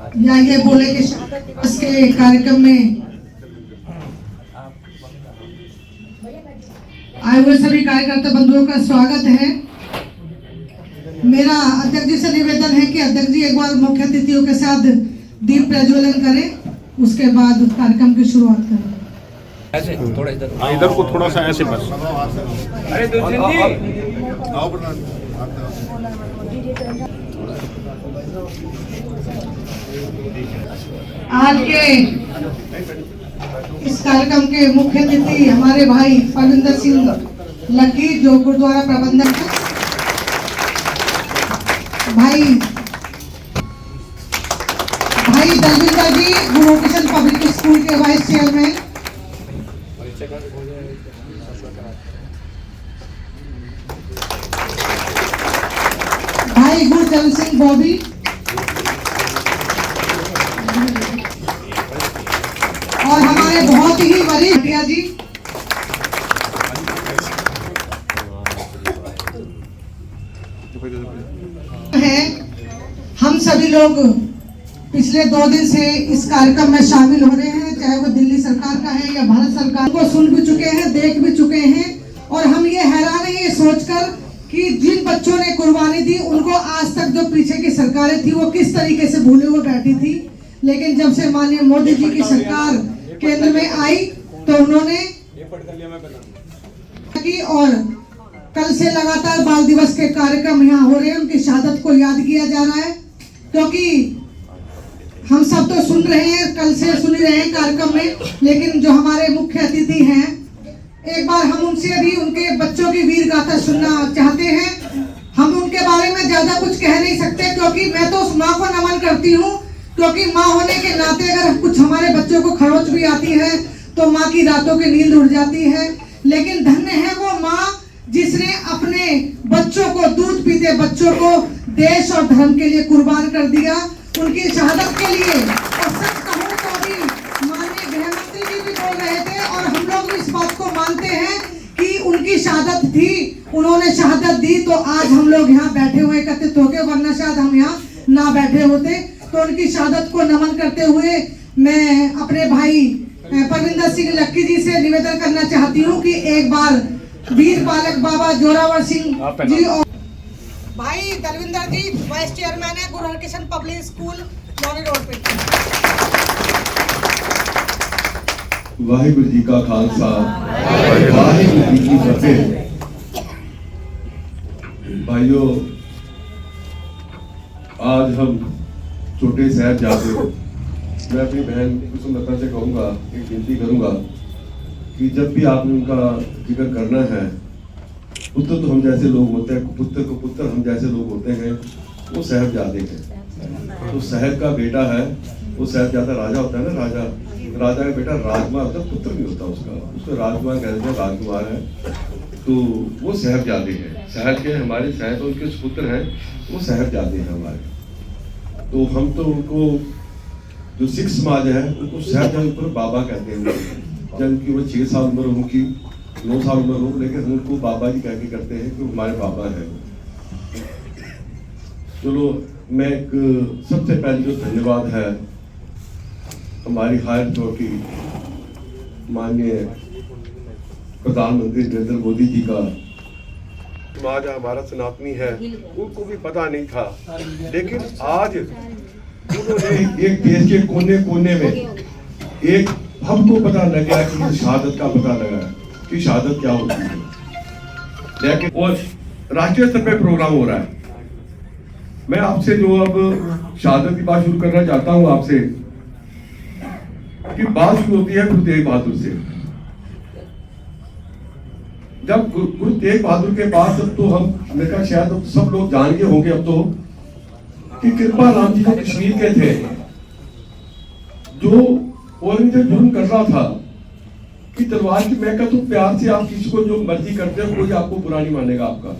या ये बोले कि शहादत दिवस के कार्यक्रम में आए हुए सभी कार्यकर्ता बंधुओं का स्वागत है। मेरा अध्यक्ष जी से निवेदन है कि अध्यक्ष जी एक बार मुख्य अतिथियों के साथ दीप प्रज्वलन करें, उसके बाद कार्यक्रम की शुरुआत करें। ऐसे थोड़ा इधर को थोड़ा सा ऐसे बस। अरे दुर्जन जी आज के इस कार्यक्रम के मुख्य अतिथि हमारे भाई परविंदर सिंह लक्की जो गुरुद्वारा प्रबंधक है, भाई दलविंदर जी गुरु किशन पब्लिक स्कूल के वाइस चेयरमैन, भाई गुरचरण सिंह बॉबी, और हमारे बहुत ही वरिष्ठ जी है। हम सभी लोग पिछले 2 दिन से इस कार्यक्रम में शामिल हो रहे हैं, चाहे वो दिल्ली सरकार का है या भारत सरकार को सुन भी चुके हैं, देख भी चुके हैं। और हम ये हैरान हैं ये सोचकर कि जिन बच्चों ने कुर्बानी दी उनको आज तक जो पीछे की सरकारें थी वो किस तरीके से भूले हुए बैठी थी। लेकिन जब से माननीय मोदी जी की सरकार केंद्र में आई तो उन्होंने और कल से लगातार बाल दिवस के कार्यक्रम यहाँ हो रहे हैं, उनकी शहादत को याद किया जा रहा है। क्योंकि हम सब तो सुन रहे हैं, कल से सुन रहे हैं कार्यक्रम में, लेकिन जो हमारे मुख्य अतिथि हैं एक बार हम उनसे भी उनके बच्चों की वीर गाथा सुनना चाहते हैं। हम उनके बारे में ज्यादा कुछ कह नहीं सकते क्योंकि मैं तो उस माँ को नमन करती हूँ, क्योंकि माँ होने के नाते अगर कुछ हमारे बच्चों को खरोच भी आती है तो माँ की रातों की नींद उड़ जाती है। लेकिन धन्य है वो माँ जिसने अपने बच्चों को, दूध पीते बच्चों को देश और धर्म के लिए कुर्बान कर दिया। उनकी शहादत के लिए और सच कहूं तो भी माननीय गृह मंत्री जी भी बोल रहे थे और हम लोग भी इस बात को मानते हैं कि उनकी शहादत थी, उन्होंने शहादत दी तो आज हम लोग यहाँ बैठे हुए एकत्रित हो गए, वरना शायद हम यहाँ ना बैठे होते। तो उनकी शहादत को नमन करते हुए मैं अपने भाई परविंदर सिंह लक्की जी से निवेदन करना चाहती हूँ कि एक बार वीर बालक बाबा जोरावर सिंह जी और भाई दलविंदर जी वाइस चेयरमैन है Guru Kishan public school lorry road पे। वाहिगुरु जी का खालसा वाहिगुरु जी की फतेह। भाइयों, आज हम छोटे साहिबजादे, मैं अपनी बहन कुसुमलता से कहूँगा, एक विनती करूँगा कि जब भी आपने उनका जिक्र करना है, पुत्र तो हम जैसे लोग होते हैं, पुत्र को पुत्र हम जैसे लोग होते हैं, वो साहिबजादे हैं। तो साहब का बेटा है, वो साहिबजादा राजा होता है ना, राजा का बेटा राजकुमार होता है, पुत्र नहीं होता उसको राजकुमार कहते हैं, राजकुमार है। तो वो साहिबजादे हैं, साहब के हमारे साहब उनके पुत्र हैं, वो साहिबजादे हैं हमारे। तो हम तो उनको, जो सिख समाज है उनको साहिबजादे ऊपर बाबा कहते हैं। जबकि वो 6 साल उम्र हो की 9 साल उम्र हो, लेकिन हम उनको बाबा जी कह के करते हैं कि हमारे बाबा हैं। चलो, मैं एक सबसे पहले जो धन्यवाद है हमारी हायर अथॉरिटी माननीय प्रधानमंत्री नरेंद्र मोदी जी का। समाज हमारा सनातनी है, उनको भी पता नहीं था, लेकिन आज उन्होंने एक देश के कोने कोने में एक हमको पता लग गया कि शहादत का पता लगा कि शहादत क्या होती है। लेकिन और राष्ट्रीय स्तर पे प्रोग्राम हो रहा है। मैं आपसे जो अब शहादत की बात शुरू करना चाहता हूं आपसे, कि बात शुरू होती है गुरु तेग बहादुर से। जब गुरु तेग बहादुर के बाद तब तो हम मेरे ख्याल शायद सब लोग जान गए होंगे अब तो, कि कृपा राम जी जो कश्मीर के थे, जो औरंगजेब जुर्म कर रहा था कि तलवार की मैं कहता हूं प्यार से आप किसी को जो मर्जी करते हो, कोई आपको बुरा नहीं मानेगा आपका।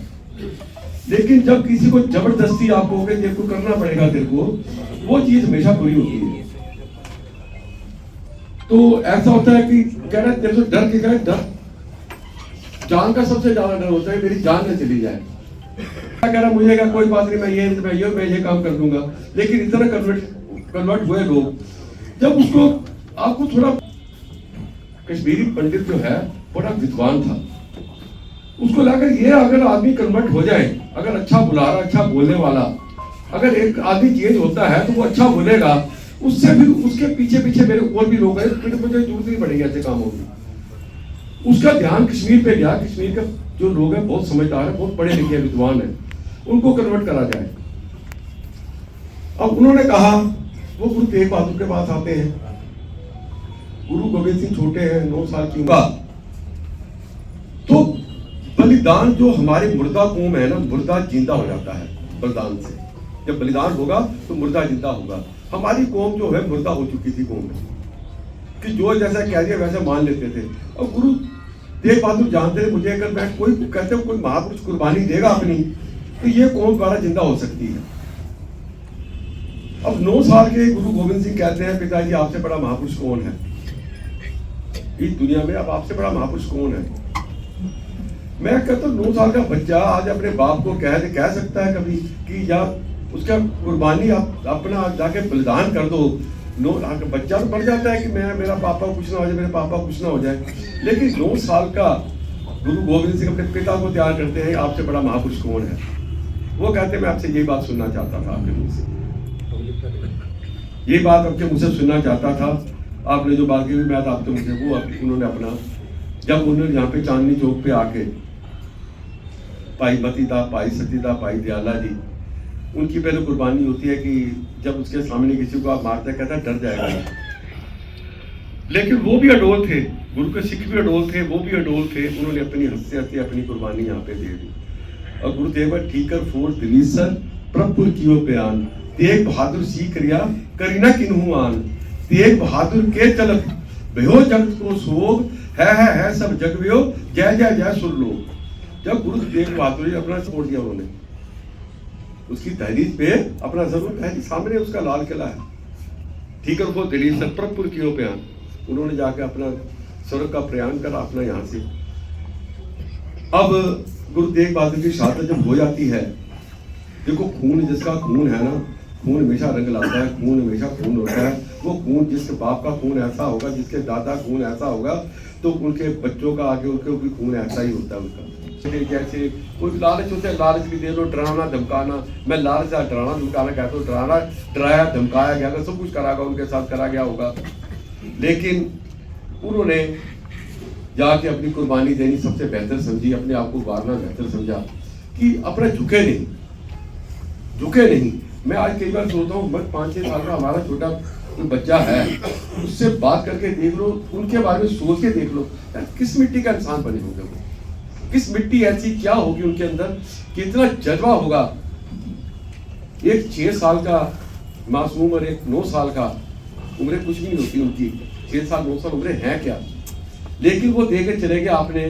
लेकिन जब किसी को जबरदस्ती आप कहोगे तेरे को करना पड़ेगा तेरे को, वो चीज हमेशा बुरी होती है। तो ऐसा होता है कि कह रहे तेरे से डर के कह डर, जान का सबसे ज्यादा डर होता है मेरी जान न चली जाए। कह रहा मुझे क्या कोई बात नहीं, मैं ये काम कर दूंगा, लेकिन इतना कन्वर्ट कन्वर्ट हुए लोग, जब उसको आपको थोड़ा, कश्मीरी पंडित जो है बड़ा विद्वान था, उसको लगा ये अगर आदमी कन्वर्ट हो जाए, अगर अच्छा बुलारा, अच्छा बोलने वाला, अगर एक आदमी चेंज होता है तो वो अच्छा बोलेगा, उससे फिर उसके पीछे पीछे मेरे और भी लोग हैं, फिर मुझे जरूरत नहीं पड़ेगी ऐसे कामों की। उसका ध्यान कश्मीर पे गया। कश्मीर के जो लोग हैं बहुत समझदार है, बहुत पढ़े लिखे विद्वान है, उनको कन्वर्ट करा जाए। अब उन्होंने कहा, वो गुरु तेग बहादुर के पास आते हैं। गुरु गोविंद सिंह छोटे हैं, 9 साल की उम्र। तो बलिदान, जो हमारे मुर्दा कौम है ना, मुर्दा जिंदा हो जाता है बलिदान से। जब बलिदान होगा तो मुर्दा जिंदा होगा। हमारी कौम जो है मुर्दा हो चुकी थी कौम में, कि जो जैसा कह दिया वैसे मान लेते थे। और गुरु तेग बहादुर जानते थे, मुझे अगर मैं कोई कहते कोई महापुरुष कुर्बानी देगा अपनी, तो ये कौम द्वारा जिंदा हो सकती है। अब 9 साल के गुरु गोविंद सिंह कहते हैं, पिताजी आपसे बड़ा महापुरुष कौन है इस दुनिया में? अब आपसे बड़ा महापुरुष कौन है? मैं कहता हूँ 9 साल का बच्चा आज अपने बाप को कह सकता है कभी कि या उसका कुर्बानी आप अपना जाके बलिदान कर दो। बच्चा तो पढ़ जाता है कि मेरा पापा कुछ ना हो जाए, मेरे पापा कुछ ना हो जाए। लेकिन 9 साल का गुरु गोविंद सिंह अपने पिता को तैयार करते हैं, आपसे बड़ा महापुरुष कौन है? वो कहते हैं मैं आपसे यही बात सुनना चाहता था, आपके मुंह से ये बात आपके मुझसे सुनना चाहता था। आपने जो बात की मैं आपके मुझे वो उन्होंने अपना, जब उन्होंने यहाँ पे चांदनी चौक पे आके भाई मतीदा, भाई सतीदा, भाई दयाला जी, उनकी पहले कुर्बानी होती है कि जब उसके सामने किसी को आप मारते कहता है डर जाएगा। लेकिन वो भी अडोल थे, गुरु के सिख भी अडोल थे, वो भी अडोल थे। उन्होंने अपनी हंसते अपनी कुर्बानी यहाँ पे दे दी। और गुरुदेव ठीकर फोर दिलीसर प्रभु कियो बयान, तेग बहादुर सी करिया करीना किन्हू आन, तेग बहादुर के चलत भयो जगत को सोग, है सब जग व्यो, जय जय जय सुर लोग। जब गुरु तेग बहादुर ने अपना छोड़ दिया, उन्होंने उसकी तहरीर पे अपना जरूर तहरीर, सामने उसका लाल किला है, ठीकर फोर दिलीसर प्रभु कियो बयान। उन्होंने जाके अपना स्वर्ग का प्रयाण करा अपना यहाँ से। अब गुरु तेग बहादुर की शहादत जब हो जाती है, देखो खून जिसका खून है ना, खून हमेशा रंग लाता है, खून हमेशा खून होता है। वो खून जिसके बाप का खून ऐसा होगा, जिसके दादा खून ऐसा होगा, तो उनके बच्चों का आगे उनके भी खून ऐसा ही होता है उनका। जैसे कोई लालच होता है, लालच भी दे दो, डराना धमकाना। मैं लालच डराना धमकाना कहता हूँ, डराना डराया धमकाया गया, सब कुछ करा गया उनके साथ करा गया होगा। लेकिन उन्होंने जाके अपनी कुर्बानी देनी सबसे बेहतर समझी, अपने आप को वारना बेहतर समझा कि अपना झुके नहीं। मैं आज कई बार सोचता हूँ, बस 5-6 साल का हमारा छोटा कोई बच्चा है, उससे बात करके देख लो, उनके बारे में सोच के देख लो, किस मिट्टी का इंसान बने होंगे वो, किस मिट्टी ऐसी क्या होगी उनके अंदर, कितना जज्बा होगा। एक 6 साल का मासूम और एक 9 साल का, उम्रें कुछ भी नहीं होती उनकी, 6 साल 9 साल उम्रें हैं क्या, लेकिन वो देकर चले गए, आपने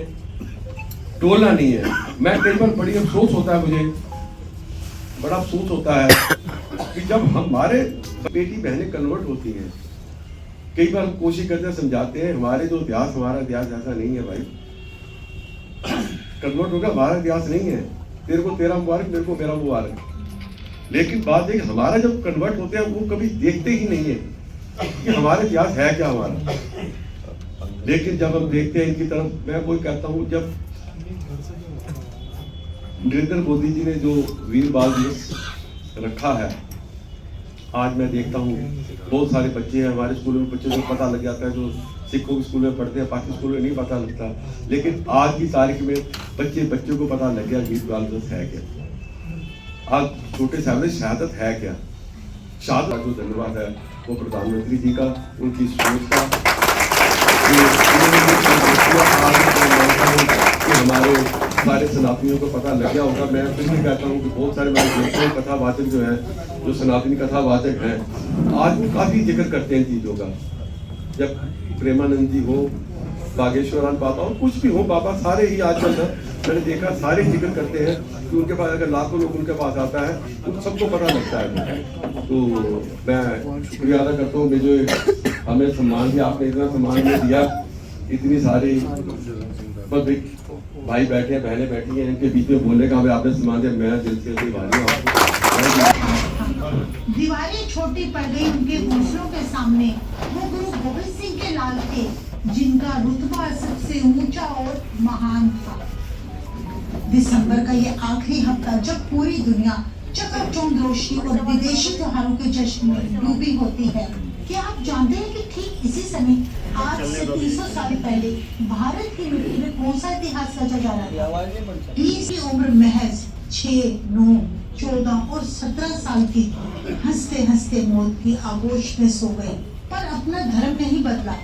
टोलना नहीं है। मैं कई बार बड़ी अफसोस होता है, मुझे बड़ा अफसोस होता है कि जब हमारे बेटी बहनें कन्वर्ट होती हैं, कई बार कोशिश करते हैं समझाते हैं, हमारे जो इतिहास, हमारा इतिहास ऐसा नहीं है भाई, कन्वर्ट होगा हमारा इतिहास नहीं है, तेरे को तेरा मुबारक, मेरे को मेरा मुबारक। लेकिन बात है कि हमारा जब कन्वर्ट होते हैं वो कभी देखते ही नहीं है कि हमारा इतिहास है क्या हमारा। लेकिन जब हम देखते हैं इनकी तरफ, मैं वही कहता हूँ, जब नरेंद्र मोदी जी ने जो वीर बाल दिवस रखा है, आज मैं देखता हूँ बहुत सारे बच्चे हैं हमारे स्कूलों में, बच्चों को पता लग जाता है, जो सिखों के स्कूल में पढ़ते हैं, बाकी स्कूलों में नहीं पता लगता। लेकिन आज की तारीख में बच्चों को पता लग गया वीर बाल दिवस है क्या, आज छोटे साहब में शहादत है क्या। शहादत का जो धन्यवाद है वो प्रधानमंत्री जी का, उनकी सोच का, कि हमारे सारे सनातनियों को पता लग गया होगा। मैं फिर भी कहता हूँ कि बहुत सारे मेरे दोस्तों कथावाचक जो हैं, जो सनातनी कथावाचक हैं, आज वो काफ़ी जिक्र करते हैं चीज़ों का। जब प्रेमानंद जी हो, बागेश्वरान बाबा हो, कुछ भी हो बाबा, सारे ही आजकल मैंने देखा सारे जिक्र करते हैं कि उनके पास अगर लाखों लोग उनके पास आता है तो सबको पता लगता है। तो मैं शुक्रिया अदा करता हूँ, जो हमें सम्मान दिया, आपने इतना सम्मान दिया, इतनी सारी भाई बैठे हैं, बहनें बैठी हैं, इनके बीच में बोलने का हमें आपने सम्मान दिया, मैं दिल से भाई दीवारें छोटी पड़ गई उनके हौसलों के सामने। वो गुरु गोविंद सिंह के लाल थे, जिनका रुतबा सबसे ऊंचा और महान था। दिसंबर का ये आखिरी हफ्ता जब पूरी दुनिया चकाचौंध रोशनी और विदेशी त्योहारों के जश्न में डूबी होती है, क्या आप जानते हैं कि ठीक इसी समय आज से 300 साल पहले भारत की मिट्टी में कौन सा इतिहास रचा जा रहा था? 20 की उम्र महज 6, 9, 14 और 17 साल की हंसते हंसते मौत की आगोश में सो गए, पर अपना धर्म नहीं बदला।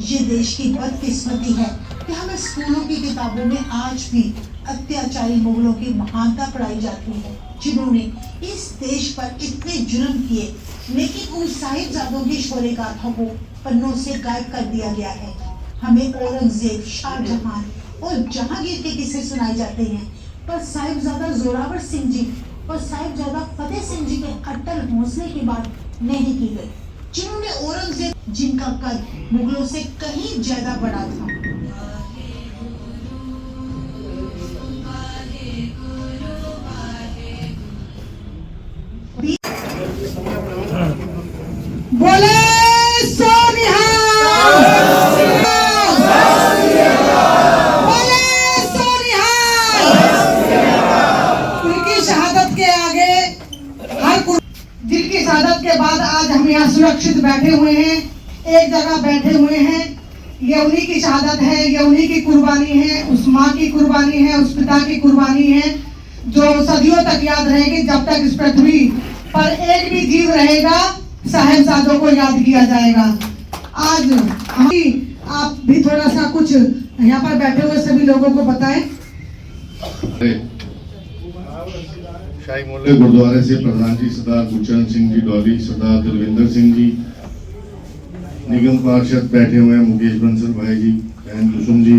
ये देश की बदकिस्मती है कि हमें स्कूलों की किताबों में आज भी अत्याचारी मुगलों की महानता पढ़ाई जाती है, जिन्होंने इस देश पर इतने जुर्म किए, लेकिन उन साहिबजादों की शौर्य गाथा को पन्नों से गायब कर दिया गया है। हमें औरंगजेब, शाहजहां और जहांगीर के किस्से सुनाए जाते हैं, पर साहिबजादा जोरावर सिंह जी और साहिबजादा फतेह सिंह जी के अट्टल हौसले की बात नहीं की गई, जिन्होंने औरंगजेब, जिनका कद मुगलों से कहीं ज्यादा बड़ा था। बोले सोनिहाल, बोले सोनिहाल। उनकी शहादत के आगे जिनकी शहादत के बाद आज हम यहाँ सुरक्षित बैठे हुए हैं, एक जगह बैठे हुए हैं, ये उन्हीं की शहादत है, ये उन्हीं की कुर्बानी है, उस माँ की कुर्बानी है, उस पिता की कुर्बानी है, जो सदियों तक याद रहेगी। जब तक इस पृथ्वी पर एक भी जीव रहेगा, साहिबजादों को याद किया जाएगा। आज आप भी थोड़ा सा कुछ यहाँ पर बैठे हुए सभी लोगों को बताएं। शाही मोहल्ले गुरुद्वारे से प्रधान जी सरदार गुरचरण सिंह जी डॉली, सरदार दलविंदर सिंह जी, निगम पार्षद बैठे हुए हैं, मुकेश बंसल भाई जी, बहन कुसुम जी,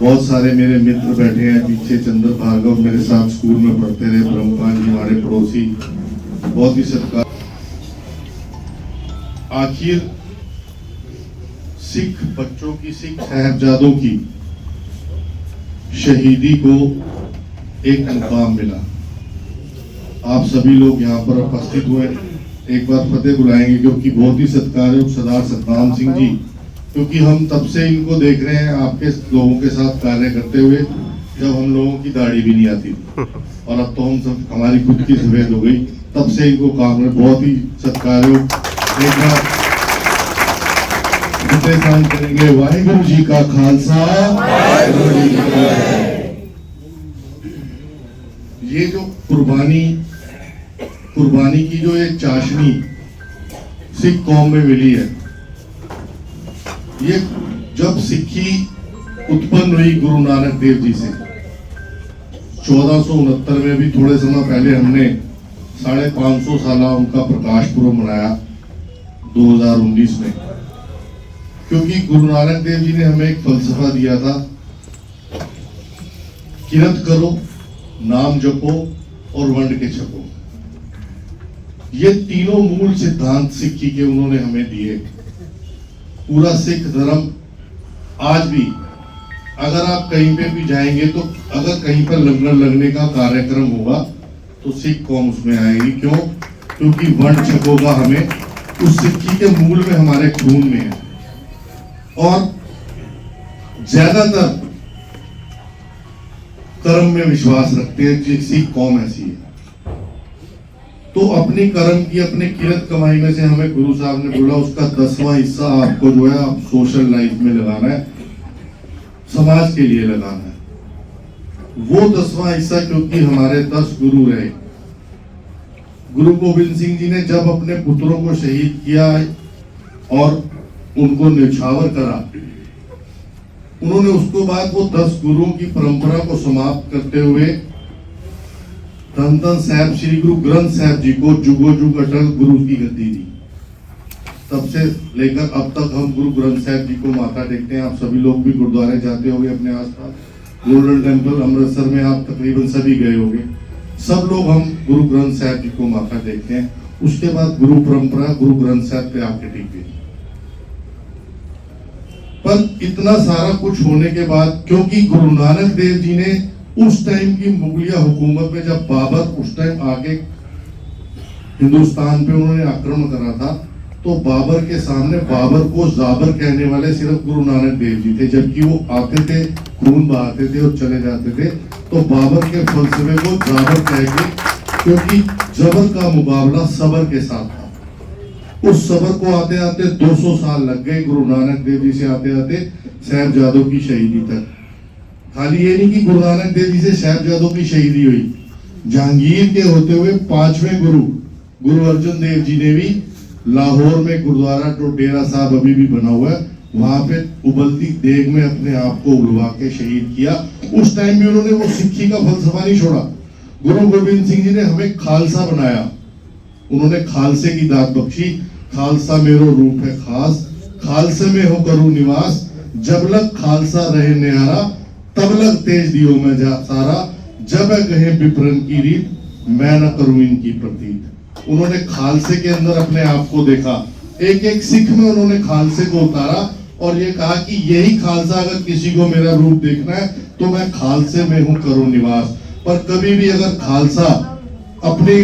बहुत सारे मेरे मित्र बैठे हैं पीछे, चंद्र भार्गव मेरे साथ स्कूल में पढ़ते रहे, ब्रह्मपाल जी हमारे पड़ोसी, बहुत ही सत्कार। आखिर सिख बच्चों की, सिख साहिबजादों की शहीदी को एक मुकाम मिला। आप सभी लोग यहाँ पर उपस्थित हुए, एक बार फतेह बुलाएंगे, क्योंकि बहुत ही सत्कारयोग सरदार सतनाम सिंह जी, क्योंकि हम तब से इनको देख रहे हैं आपके लोगों के साथ कार्य करते हुए, जब हम लोगों की दाढ़ी भी नहीं आती थी, और अब तो हम सब, हमारी खुद की सफेद हो गई, तब से इनको काम में बहुत ही सत्कारयोग। एक बार करेंगे, वाहिगुरु जी का खालसा, वाहिगुरु जी की फतेह। ये जो कुर्बानी की जो एक चाशनी सिख कौम में मिली है, ये जब सिक्खी उत्पन्न हुई गुरु नानक देव जी से 1469 में, भी थोड़े समय पहले हमने 550 साल उनका प्रकाश पुरब मनाया 2019 में, क्योंकि गुरु नानक देव जी ने हमें एक फलसफा दिया था, किरत करो, नाम जपो और वंड के छपो। ये तीनों मूल सिद्धांत सिक्खी के उन्होंने हमें दिए। पूरा सिख धर्म आज भी, अगर आप कहीं पे भी जाएंगे तो अगर कहीं पर लंगर लगने का कार्यक्रम होगा तो सिख कौम उसमें आएगी। क्यों? क्योंकि वंड छपोगा हमें उस सिक्खी के मूल में, हमारे खून में है। और ज्यादातर कर्म में विश्वास रखते हैं कि सिख कौम ऐसी है। तो अपनी कर्म की, अपने किरत कमाई में से हमें गुरु साहब ने बोला उसका 10वां हिस्सा आपको जो है आप सोशल लाइफ में लगाना है, समाज के लिए लगाना है। वो 10वां हिस्सा, क्योंकि हमारे 10 गुरु रहे। गुरु गोविंद सिंह जी ने जब अपने पुत्रों को शहीद किया और उनको न्यौछावर करा, उन्होंने उसके बाद वो 10 गुरुओं की परंपरा को समाप्त करते हुए धन धन साहब श्री गुरु ग्रंथ साहब जी को जुगो जुग अटल गुरु की गद्दी दी। तब से लेकर अब तक हम गुरु ग्रंथ साहब जी को माथा टेकते हैं। आप सभी लोग भी गुरुद्वारे जाते होंगे अपने आसपास, गोल्डन टेम्पल अमृतसर में आप तकरीबन सभी गए होंगे। सब लोग हम गुरु ग्रंथ साहब जी को माथा टेकते हैं। उसके बाद गुरु परंपरा गुरु ग्रंथ साहब पे आके टिक गई। पर इतना सारा कुछ होने के बाद, क्योंकि गुरु नानक देव जी ने उस टाइम की मुगलिया हुकूमत में, जब बाबर उस टाइम आके हिंदुस्तान पे उन्होंने आक्रमण करा था, तो बाबर के सामने बाबर को जाबर कहने वाले सिर्फ गुरु नानक देव जी थे, जबकि वो आते थे, खून बहाते थे और चले जाते थे। तो बाबर के फलसफे को जाबर कहेंगे, क्योंकि जबर का मुकाबला सबर के साथ था। उस सबर को आते आते 200 साल लग गए गुरु नानक देव जी से आते आते साहिबजादों की शहीदी तक। खाली ये नहीं कि गुरु नानक देव जी से साहिबजादों की शहीदी हुई, जहांगीर के होते हुए 5वें गुरु अर्जुन देव जी ने भी लाहौर में गुरुद्वारा जो डेरा साहब अभी भी बना हुआ है, वहां पे उबलती देग में अपने आप को उड़वा के शहीद किया। उस टाइम भी उन्होंने वो सिक्खी का फलसफा नहीं छोड़ा। गुरु गोविंद सिंह जी ने हमें खालसा बनाया, उन्होंने खालसे की दात बख्शी। खालसा मेरो रूप है खास, खालसे में हो करूं निवास, जब लग खालसा रहे न्यारा, तब लग तेज दियो मैं जा सारा, जब कहे विप्रन की रीत, मैं न करूं इनकी प्रतीत। उन्होंने खालसे के अंदर अपने आप को देखा, एक एक सिख में उन्होंने खालसे को उतारा और ये कहा कि यही खालसा, अगर किसी को मेरा रूप देखना है तो मैं खालसे में हूं करूं निवास। पर कभी भी अगर खालसा अपनी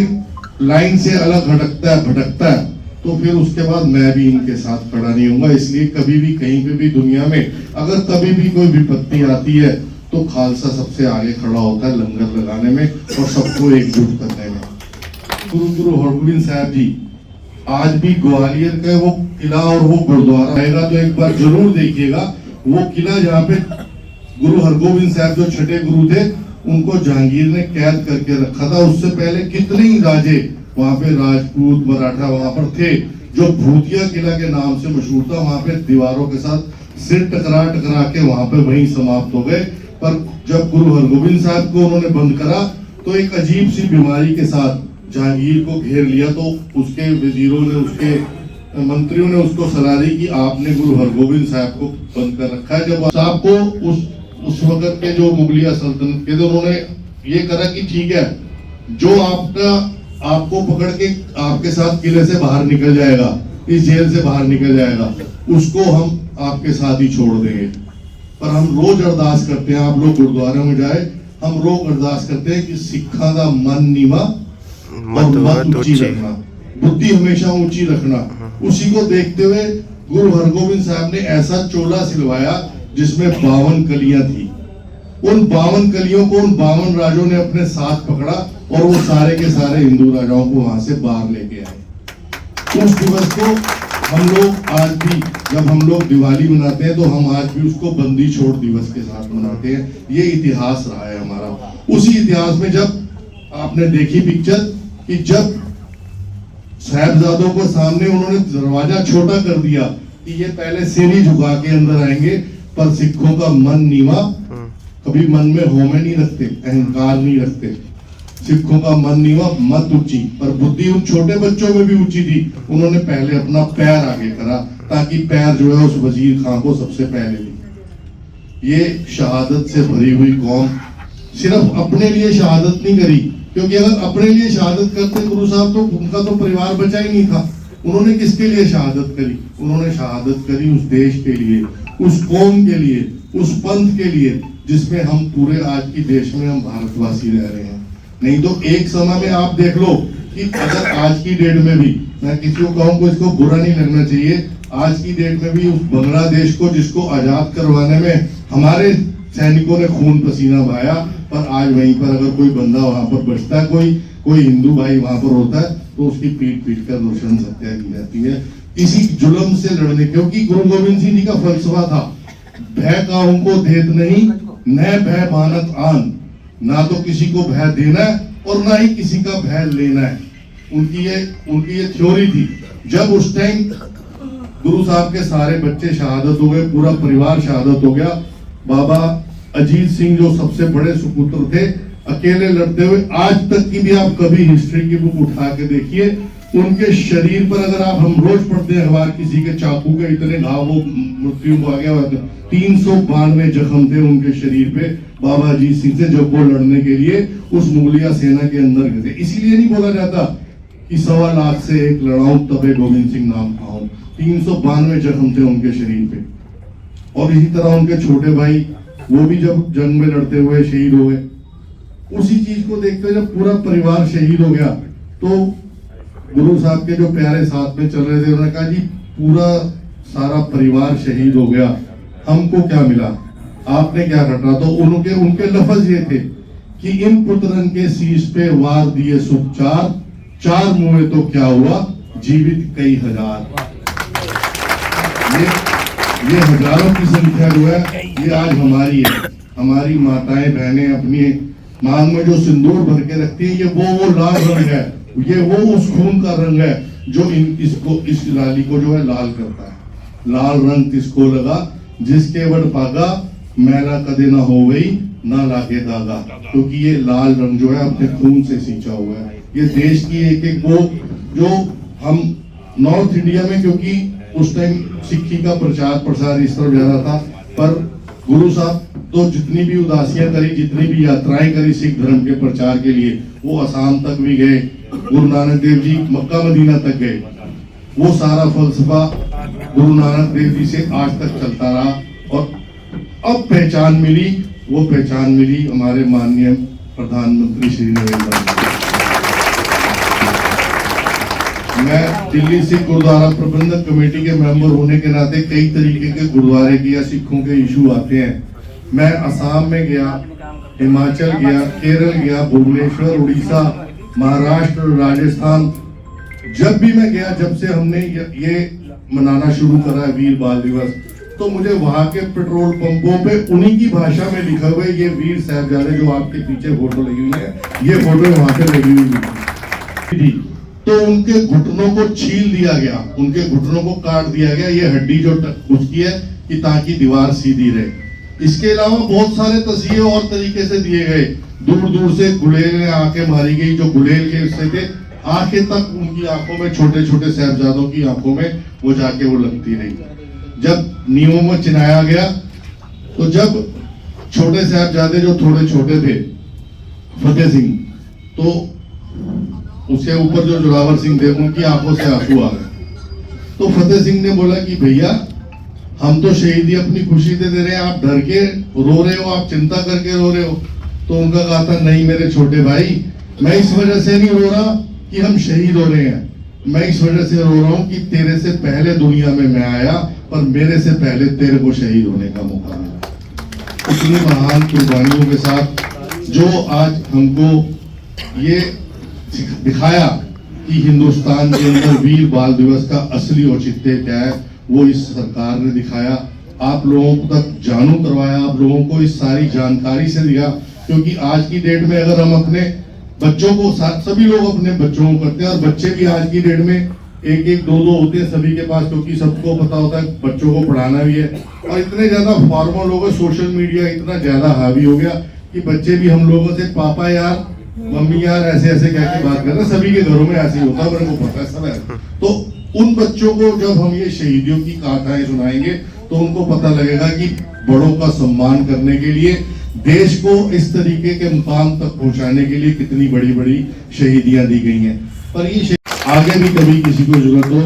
लाइन से अलग भटकता है तो फिर उसके बाद मैं भी इनके साथ खड़ा नहीं होऊंगा। इसलिए कभी भी कहीं पे भी दुनिया में अगर कभी भी कोई विपत्ति आती है तो खालसा सबसे आगे खड़ा होता है लंगर लगाने में और सबको एकजुट करने में। गुरु हरगोबिंद साहब जी आज भी ग्वालियर का वो किला और वो गुरुद्वारा रहेगा तो एक बार जरूर देखिएगा। वो किला जहाँ पे गुरु हरगोबिंद साहब जो छठे गुरु थे उनको जहांगीर ने कैद करके रखा था। उससे पहले कितने ही राजे वहां पे, राजपूत मराठा वहां पर थे। जो भूतिया किला के नाम से मशहूर था, वहां पे दीवारों के साथ सिर टकरा के वहां पे वहीं समाप्त हो गए। पर जब गुरु हरगोबिंद साहब को उन्होंने बंद करा तो एक अजीब सी बीमारी के साथ जहांगीर को घेर लिया। तो उसके वजीरों ने, उसके मंत्रियों ने उसको सलाह दी कि आपने गुरु हरगोबिंद साहब को बंद कर रखा है। जब साहब को उस वक्त के जो मुगलिया सल्तनत के थे, उन्होंने ये करा कि ठीक है, जो आपको पकड़ के आपके साथ किले से बाहर निकल जाएगा, इस जेल से बाहर निकल जाएगा, उसको हम आपके साथ ही छोड़ देंगे। पर हम रोज अरदास करते हैं, आप लोग गुरुद्वारे में जाए, हम रोज अरदास करते हैं कि सिखा का मन नीवा और मत ऊंची रखना, बुद्धि हमेशा ऊंची रखना। उसी को देखते हुए गुरु हरगोबिंद साहब ने ऐसा चोला सिलवाया जिसमें 52 कलियां थी। उन 52 कलियों को उन 52 राजों ने अपने साथ पकड़ा और वो सारे के सारे हिंदू राजाओं को वहां से बाहर लेके आए। उस दिवस को हम लोग आज भी, जब हम लोग दिवाली मनाते हैं तो हम आज भी उसको बंदी छोड़ दिवस के साथ मनाते हैं। ये इतिहास रहा है हमारा। उसी इतिहास में जब आपने देखी पिक्चर कि जब साहिबजादों को सामने उन्होंने दरवाजा छोटा कर दिया कि ये पहले सिर ही झुका के अंदर आएंगे, पर सिखों का मन नीवा, कभी मन में होमे नहीं रखते, अहंकार नहीं रखते। सिखों का मन नीवा, मत ऊंची, पर बुद्धि उन छोटे बच्चों में भी ऊंची थी। उन्होंने पहले अपना पैर आगे करा ताकि पैर जो है उस वजीर खां को सबसे पहले ली। ये शहादत से भरी हुई कौम सिर्फ अपने लिए शहादत नहीं करी, क्योंकि अगर अपने लिए शहादत करते गुरु साहब तो उनका तो परिवार बचा ही नहीं था। उन्होंने किसके लिए शहादत करी? उन्होंने शहादत करी उस देश के लिए, उस कौम के लिए, उस पंथ के लिए जिसमें हम पूरे आज की देश में हम भारतवासी रह रहे हैं। नहीं तो एक समय में आप देख लो कि अगर आज की डेट में भी, मैं किसी को कहूँ को इसको बुरा नहीं लगना चाहिए, आज की डेट में भी उस बांग्लादेश को जिसको आजाद करवाने में हमारे सैनिकों ने खून पसीना बहाया, पर आज वहीं पर अगर कोई बंदा वहां पर बचता है, कोई हिंदू भाई वहां पर होता है तो उसकी पीट कर रोशन हत्या की जाती है इसी जुल्म से लड़ने। क्योंकि गुरु गोविंद सिंह जी का फलसफा था, भय का उनको देत नहीं, न भय मानत आन, ना तो किसी को भय देना है और ना ही किसी का भय लेना है। उनकी ये थ्योरी थी। जब उस टाइम गुरु साहब के सारे बच्चे शहादत हो गए, पूरा परिवार शहादत हो गया, बाबा अजीत सिंह जो सबसे बड़े सुपुत्र थे, अकेले लड़ते हुए, आज तक की भी आप कभी हिस्ट्री की बुक उठा के देखिए, उनके शरीर पर अगर आप, हम रोज पढ़ते हैं अखबार, किसी के चाकू के इतने घाव, वो मृत्यु को आ गया, 392 जख्म थे उनके शरीर पे बाबा अजीत सिंह से, जब वो लड़ने के लिए उस मुगलिया सेना के अंदर गए थे। इसीलिए नहीं बोला जाता कि 1.25 लाख से एक लड़ाऊं तबे गोविंद सिंह नाम खाऊं। 392 जख्म थे उनके शरीर पे। और इसी तरह उनके छोटे भाई, वो भी जब जंग में लड़ते हुए शहीद हो गए। उसी चीज को देखते जब पूरा परिवार शहीद हो गया तो गुरु साहब के जो प्यारे साथ में चल रहे थे, उन्होंने कहा जी पूरा सारा परिवार शहीद हो गया, हमको क्या मिला, आपने क्या घटा। तो उनके लफ्ज ये थे कि इन पुत्रन के शीश पे वार दिए सुख चार, चार मुए तो क्या हुआ, जीवित कई हजार। ये हजारों की संख्या जो है ये आज हमारी है। हमारी माताएं बहनें अपनी मांग में जो सिंदूर भर के रखती है, ये वो लाल रंग है, ये वो उस खून का रंग है जो इस लाली को जो है लाल करता है। लाल रंग किसको लगा, जिसके वड पागा मैला कदे ना हो गई ना लागे दागा, क्योंकि ये लाल रंग जो है अपने खून से सींचा हुआ है। ये देश की एक वो जो हम नॉर्थ इंडिया में, क्योंकि उस टाइम सिक्खी का प्रचार प्रसार इस तरफ ज्यादा था, पर गुरु साहब तो जितनी भी उदासियां करी, जितनी भी यात्राएं करी सिख धर्म के प्रचार के लिए, वो असम तक भी गए, गुरु नानक देव जी मक्का मदीना तक गए। वो सारा फलसफा गुरु नानक देव जी से आज तक चलता रहा, और अब पहचान मिली, वो पहचान मिली हमारे माननीय प्रधानमंत्री श्री नरेंद्र मोदी। मैं दिल्ली सिख गुरुद्वारा प्रबंधक कमेटी के मेंबर होने के नाते कई तरीके के गुरुद्वारे की या सिखों के इशू आते हैं। मैं असम में गया, हिमाचल गया, केरल गया, भुवनेश्वर, उड़ीसा, महाराष्ट्र, राजस्थान, जब भी मैं गया, जब से हमने ये मनाना शुरू करा वीर बाल दिवस, तो मुझे वहां के पेट्रोल पंपों पे उन्हीं की भाषा में लिखा हुआ है, ये वीर साहबजादे जो आपके पीछे फोटो लगी हुई है, ये फोटो वहां पे लगी हुई थी। तो उनके घुटनों को छील दिया गया, उनके घुटनों को काट दिया गया, ये हड्डी जो उसकी है कि ताकि दीवार सीधी रहे। इसके अलावा बहुत सारे तस्वीर और तरीके से दिए गए, दूर दूर से गुलेल आंखें मारी गई, जो गुलेल के हिस्से थे आंखें तक उनकी आंखों में, छोटे छोटे साहबजादों की आंखों में वो जाके वो लगती रही। जब नियमों में चिनाया गया, तो जब छोटे साहबजादे जो थोड़े छोटे थे, फतेह सिंह, तो उसके ऊपर जो जोरावर सिंह थे, उनकी आंखों से आंसू आ गए। तो फतेह सिंह ने बोला कि भैया हम तो शहीदी अपनी खुशी से दे रहे हैं, आप डर के रो रहे हो, आप चिंता करके रो रहे हो। तो उनका कहा था नहीं मेरे छोटे भाई, मैं इस वजह से नहीं रो रहा कि हम शहीद हो रहे हैं, मैं इस वजह से रो रहा हूं कि तेरे से पहले दुनिया में मैं आया, पर मेरे से पहले तेरे को शहीद होने का मौका मिला। इतनी महान कुर्बानियों के साथ जो आज हमको ये दिखाया कि हिंदुस्तान के अंदर वीर बाल दिवस का असली औचित्य क्या है, वो इस सरकार ने दिखाया, आप लोगों तक जानू करवाया, आप लोगों को इस सारी जानकारी से दिया। क्योंकि आज की डेट में अगर हम अपने बच्चों को, सभी लोग अपने बच्चों को करते हैं, और बच्चे भी आज की डेट में एक एक दो दो होते हैं सभी के पास, क्योंकि सबको पता होता है बच्चों को पढ़ाना भी है। और इतने ज्यादा फॉर्मल हो गए, सोशल मीडिया इतना ज्यादा हावी हो गया कि बच्चे भी हम लोगों से पापा यार, मम्मी यार, ऐसे ऐसे कह के बात कर रहे हैं। सभी के घरों में ऐसे ही होता है, मेरे को पता है सब है। तो उन बच्चों को जब हम ये शहीदियों की गाथाएं सुनाएंगे, तो उनको पता लगेगा कि बड़ों का सम्मान करने के लिए, देश को इस तरीके के मुकाम तक पहुंचाने के लिए कितनी बड़ी बड़ी शहीदियां दी गई हैं। पर ये आगे भी कभी किसी को जरूरत हो,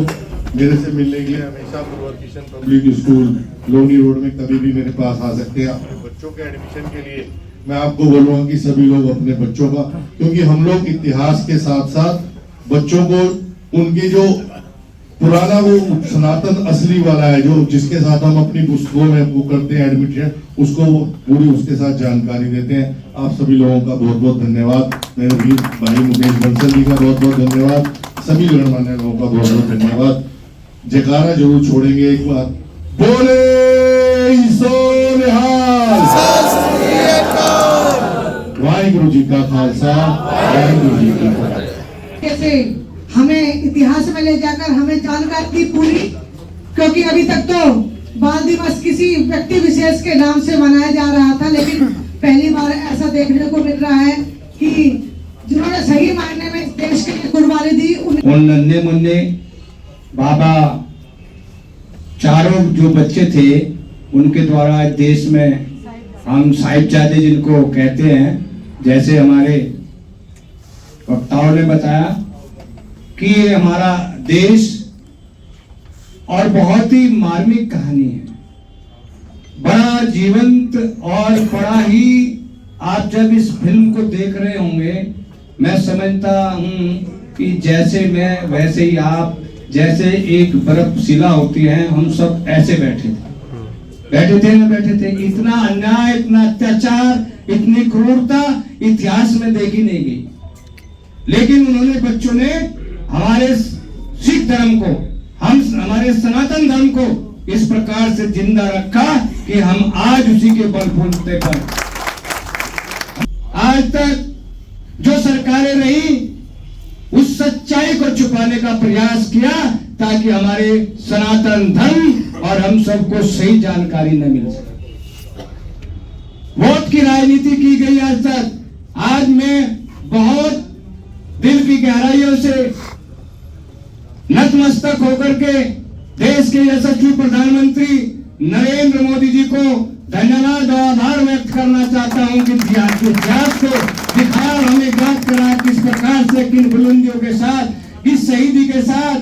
मेरे से मिलने के लिए हमेशा गुरुवर Kishan public school Loni road में कभी भी मेरे पास आ सकते हैं। अपने बच्चों के एडमिशन के लिए मैं आपको बोलूंगा कि सभी लोग अपने बच्चों का, क्योंकि हम लोग इतिहास के साथ साथ बच्चों को उनके जो पुराना वो सनातन असली वाला है, जो जिसके साथ हम अपनी पुस्तकों में वो करते हैं एडमिशन, उसको पूरी उसके साथ जानकारी देते हैं। आप सभी लोगों का बहुत बहुत धन्यवाद। मेरे वीर भाई मुकेश बंसल जी का बहुत बहुत धन्यवाद। सभी गणमान्य लोगों का बहुत बहुत धन्यवाद। जयकारा जरूर छोड़ेंगे एक बार, बोले सो निहाल, वाहिगुरु जी का खालसा, वाहिगुरु जी की फतेह। कैसे हमें इतिहास में ले जाकर हमें जानकारी दी पूरी, क्योंकि अभी तक तो बाल दिवस किसी व्यक्ति विशेष के नाम से मनाया जा रहा था, लेकिन पहली बार ऐसा देखने को मिल रहा है कि जिन्होंने सही मायने में देश के लिए कुर्बानी दी, उन नन्हे मुन्ने बाबा चारों जो बच्चे थे, उनके द्वारा देश में हम साहिबजादे जिनको कहते हैं, जैसे हमारे वक्ताओं ने बताया कि ये हमारा देश और बहुत ही मार्मिक कहानी है, बड़ा जीवंत और बड़ा ही, आप जब इस फिल्म को देख रहे होंगे, मैं समझता हूँ कि जैसे मैं वैसे ही आप, जैसे एक बर्फ शिला होती है, हम सब ऐसे बैठे थे ना बैठे थे। इतना अन्याय, इतना अत्याचार, इतनी क्रूरता इतिहास में देखी नहीं गई। लेकिन उन्होंने, बच्चों ने हमारे सिख धर्म को, हमारे सनातन धर्म को इस प्रकार से जिंदा रखा कि हम आज उसी के बलबूते पर, आज तक जो सरकारें रही उस सच्चाई को छुपाने का प्रयास किया ताकि हमारे सनातन धर्म और हम सबको सही जानकारी न मिल सके। वोट की राजनीति की गई आज तक। आज मैं बहुत दिल की गहराइयों से नतमस्तक होकर के देश के यशस्वी प्रधानमंत्री नरेंद्र मोदी जी को धन्यवाद और आभार व्यक्त करना चाहता हूं कि इतिहास को दिखाया, हमें याद करा किस प्रकार से, किन बुलंदियों के साथ, किस शहीदी के साथ,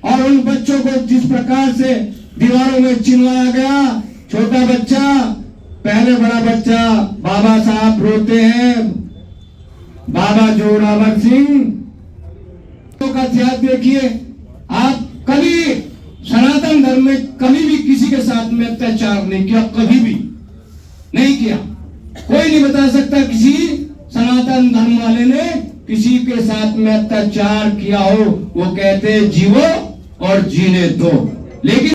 और उन बच्चों को जिस प्रकार से दीवारों में चिनवाया गया। छोटा बच्चा, पहले बड़ा बच्चा, बाबा साहब रोते हैं, बाबा जोरावर सिंह का त्याग देखिए। आप कभी सनातन धर्म में कभी भी किसी के साथ में अत्याचार नहीं किया, कभी भी नहीं किया। कोई नहीं बता सकता किसी सनातन धर्म वाले ने किसी के साथ में अत्याचार किया हो। वो कहते जीवो और जीने दो। लेकिन